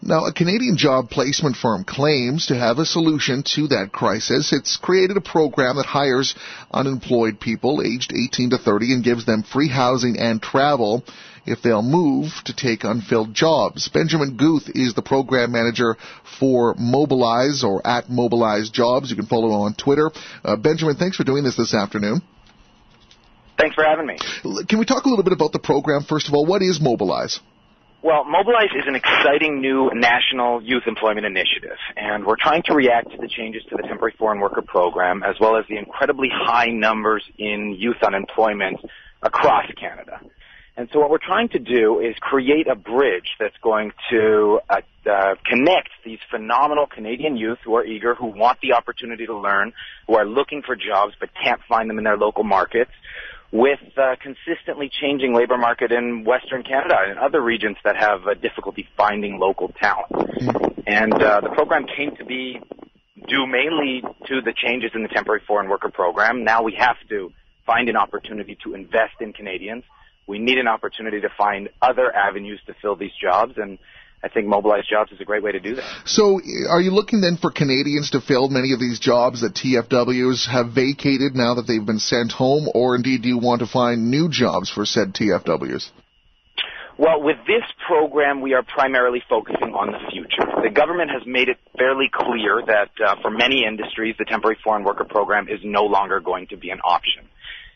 Now, a Canadian job placement firm claims to have a solution to that crisis. It's created a program that hires unemployed people aged 18 to 30 and gives them free housing and travel if they'll move to take unfilled jobs. Benjamin Guth is the program manager for Mobilize, or at Mobilize Jobs. You can follow him on Twitter. Benjamin, thanks for doing this afternoon. Thanks for having me. Can we talk a little bit about the program? First of all, what is Mobilize? Well, Mobilize is an exciting new national youth employment initiative, and we're trying to react to the changes to the temporary foreign worker program, as well as the incredibly high numbers in youth unemployment across Canada. And so what we're trying to do is create a bridge that's going to connect these phenomenal Canadian youth who are eager, who want the opportunity to learn, who are looking for jobs but can't find them in their local markets, with consistently changing labor market in Western Canada and other regions that have difficulty finding local talent. And the program came to be due mainly to the changes in the temporary foreign worker program. Now we have to find an opportunity to invest in Canadians. We need an opportunity to find other avenues to fill these jobs, and I think Mobilize Jobs is a great way to do that. So are you looking then for Canadians to fill many of these jobs that TFWs have vacated now that they've been sent home, or indeed do you want to find new jobs for said TFWs? Well, with this program, we are primarily focusing on the future. The government has made it fairly clear that for many industries, the temporary foreign worker program is no longer going to be an option.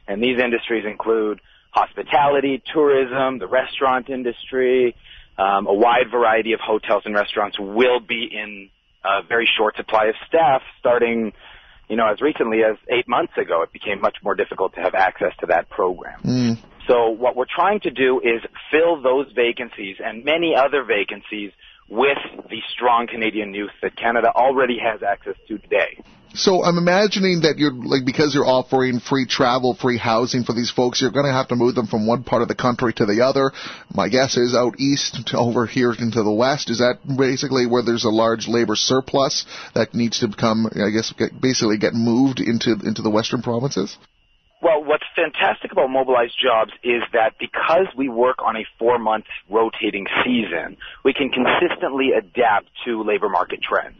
And these industries include hospitality, tourism, the restaurant industry. A wide variety of hotels and restaurants will be in a very short supply of staff starting, as recently as 8 months ago. It became much more difficult to have access to that program. So what we're trying to do is fill those vacancies and many other vacancies with the strong Canadian youth that Canada already has access to today. So I'm imagining that because you're offering free travel, free housing for these folks, you're going to have to move them from one part of the country to the other. My guess is out east to over here into the west. Is that basically where there's a large labor surplus that needs to become, basically get moved into the western provinces? Well, what's fantastic about Mobilize Jobs is that because we work on a 4-month rotating season, we can consistently adapt to labor market trends.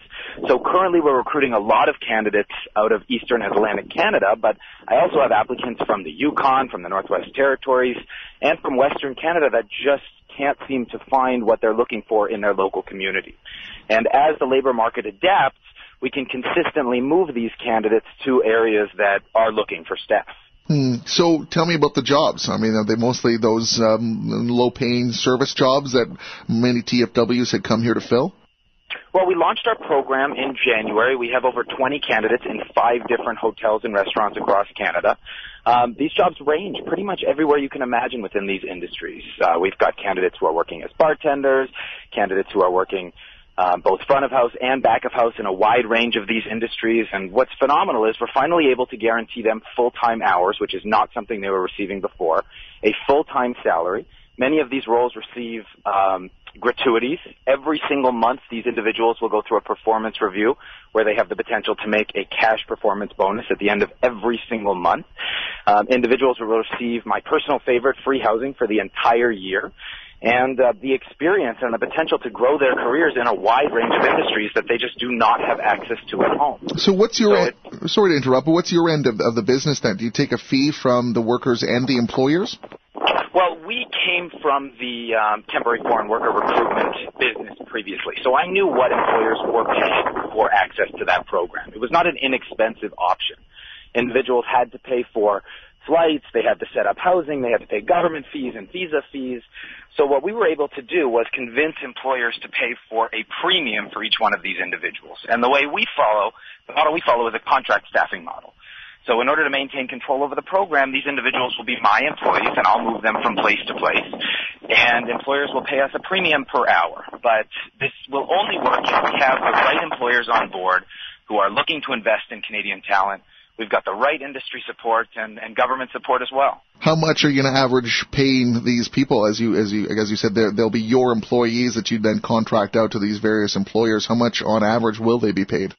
So currently we're recruiting a lot of candidates out of Eastern Atlantic Canada, but I also have applicants from the Yukon, from the Northwest Territories, and from Western Canada that just can't seem to find what they're looking for in their local community. And as the labor market adapts, we can consistently move these candidates to areas that are looking for staff. So tell me about the jobs. I mean, are they mostly those low-paying service jobs that many TFWs had come here to fill? Well, we launched our program in January. We have over 20 candidates in 5 different hotels and restaurants across Canada. These jobs range pretty much everywhere you can imagine within these industries. We've got candidates who are working as bartenders, candidates who are working both front of house and back of house in a wide range of these industries. And what's phenomenal is we're finally able to guarantee them full-time hours, which is not something they were receiving before, a full-time salary. Many of these roles receive gratuities. Every single month, these individuals will go through a performance review where they have the potential to make a cash performance bonus at the end of every single month. Individuals will receive my personal favorite, free housing for the entire year, and the experience and the potential to grow their careers in a wide range of industries that they just do not have access to at home. So what's your sorry to interrupt, but what's your end of the business then? Do you take a fee from the workers and the employers? Well, we came from the temporary foreign worker recruitment business previously, so I knew what employers were paying for access to that program. It was not an inexpensive option. Individuals had to pay for flights, they had to set up housing, they had to pay government fees and visa fees. So what we were able to do was convince employers to pay for a premium for each one of these individuals. And the model we follow is a contract staffing model. So in order to maintain control over the program, these individuals will be my employees, and I'll move them from place to place. And employers will pay us a premium per hour. But this will only work if we have the right employers on board who are looking to invest in Canadian talent. We've got the right industry support and government support as well. How much are you going to average paying these people? As you said, they'll be your employees that you then contract out to these various employers. How much on average will they be paid?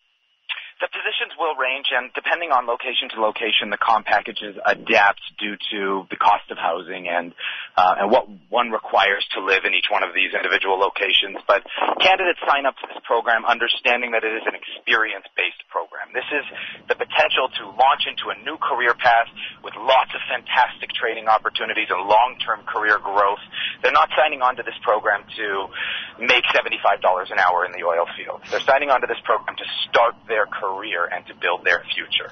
The positions will range and depending on location to location, the comp packages adapt due to the cost of housing and what one requires to live in each one of these individual locations. But candidates sign up to this program understanding that it is an experience-based program. This is the potential to launch into a new career path with lots of fantastic training opportunities and long-term career growth. They're not signing on to this program to make $75 an hour in the oil field. They're signing on to this program to start their career and to build their future.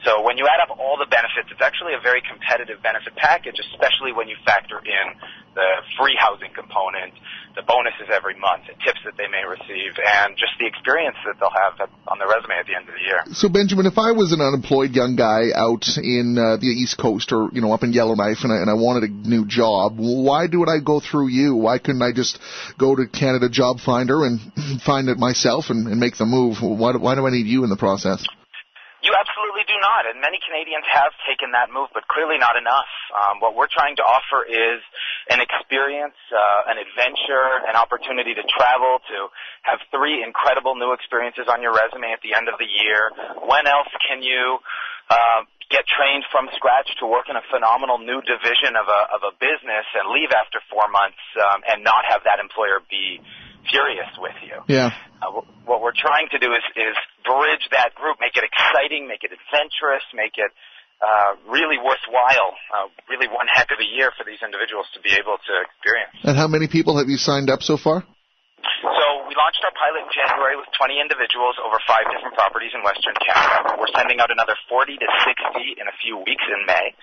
So when you add up all the benefits, it's actually a very competitive benefit package, especially when you factor in the free housing component, the bonuses every month, the tips that they may receive, and just the experience that they'll have on their resume at the end of the year. So, Benjamin, if I was an unemployed young guy out in the East Coast or, up in Yellowknife and I wanted a new job, why would I go through you? Why couldn't I just go to Canada Job Finder and find it myself and make the move? Why do I need you in the process? You absolutely do not, and many Canadians have taken that move, but clearly not enough. What we're trying to offer is an experience, an adventure, an opportunity to travel, to have 3 incredible new experiences on your resume at the end of the year. When else can you get trained from scratch to work in a phenomenal new division of a business and leave after 4 months and not have that employer be furious with you? Yeah. What we're trying to do is bridge that group, make it exciting, make it adventurous, make it really worthwhile, really one heck of a year for these individuals to be able to experience. And how many people have you signed up so far? So we launched our pilot in January with 20 individuals over 5 different properties in Western Canada. We're sending out another 40 to 60 in a few weeks in May.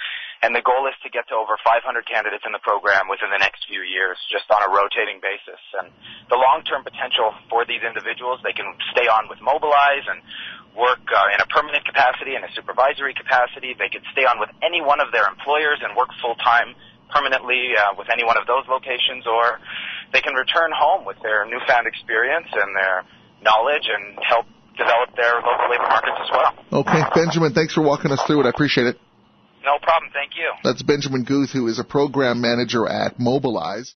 And the goal is to get to over 500 candidates in the program within the next few years, just on a rotating basis. And the long-term potential for these individuals, they can stay on with Mobilize and work in a permanent capacity and a supervisory capacity. They could stay on with any one of their employers and work full-time permanently with any one of those locations, or they can return home with their newfound experience and their knowledge and help develop their local labor markets as well. Okay, Benjamin, thanks for walking us through it. I appreciate it. No problem. Thank you. That's Benjamin Guth, who is a program manager at Mobilize.